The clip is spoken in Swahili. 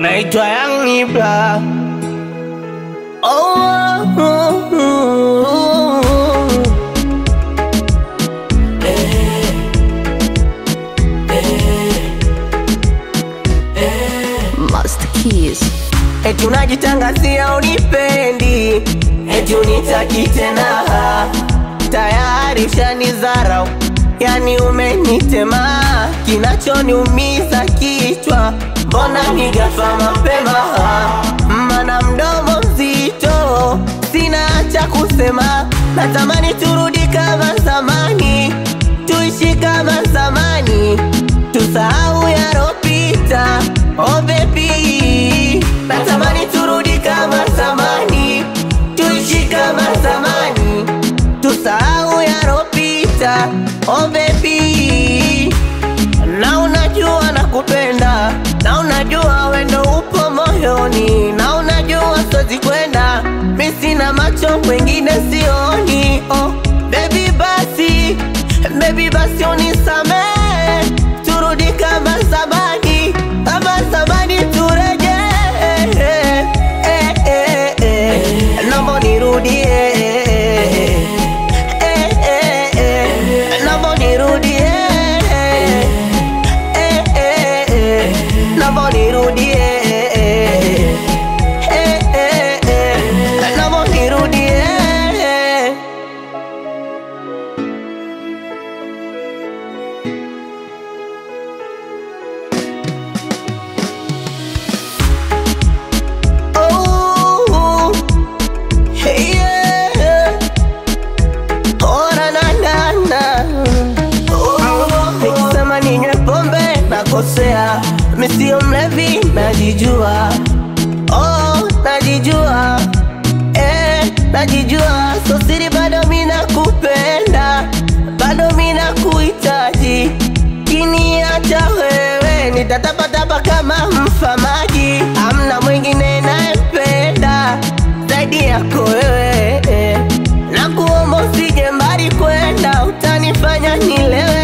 naitwa Young Ibra. Master Keys. Eti unajitangazia unipendi, eti unitaki tena, tayari ushanizarau, yani umenitema. Kinachoniumiza kichwa, mbona nigafa mapema? Mana mdomo mzito, sina cha kusema. Natamani turudi kama zamani, tuishi kama zamani, tusahau yaropita. Oh baby, natamani turudi kama zamani, tuishi kama zamani, tusahau yaropita. Oh baby, na unajua nakupenda, na unajua wendo upo moyoni, na unajua siwezi kwenda, mimi sina macho wengine sioni. Oh baby basi unisamehe, turudi kama zamani, kama zamani tureje. Naomba nirudie, naomba nirudie, naomba nirudie, naomba nirudie. Nikisema ninywe pombe nakosea, mimi sio mlevi, najijua. Oh, najijua, najijua. So siri bado mimi nakupenda, bado mimi nakuhitaji. Kiniacha wewe nitatapatapa kama mfamaji, hamna mwingine naempenda zaidi yako wewe. Nakuomba usije mbali kwenda, utanifanya nilewe.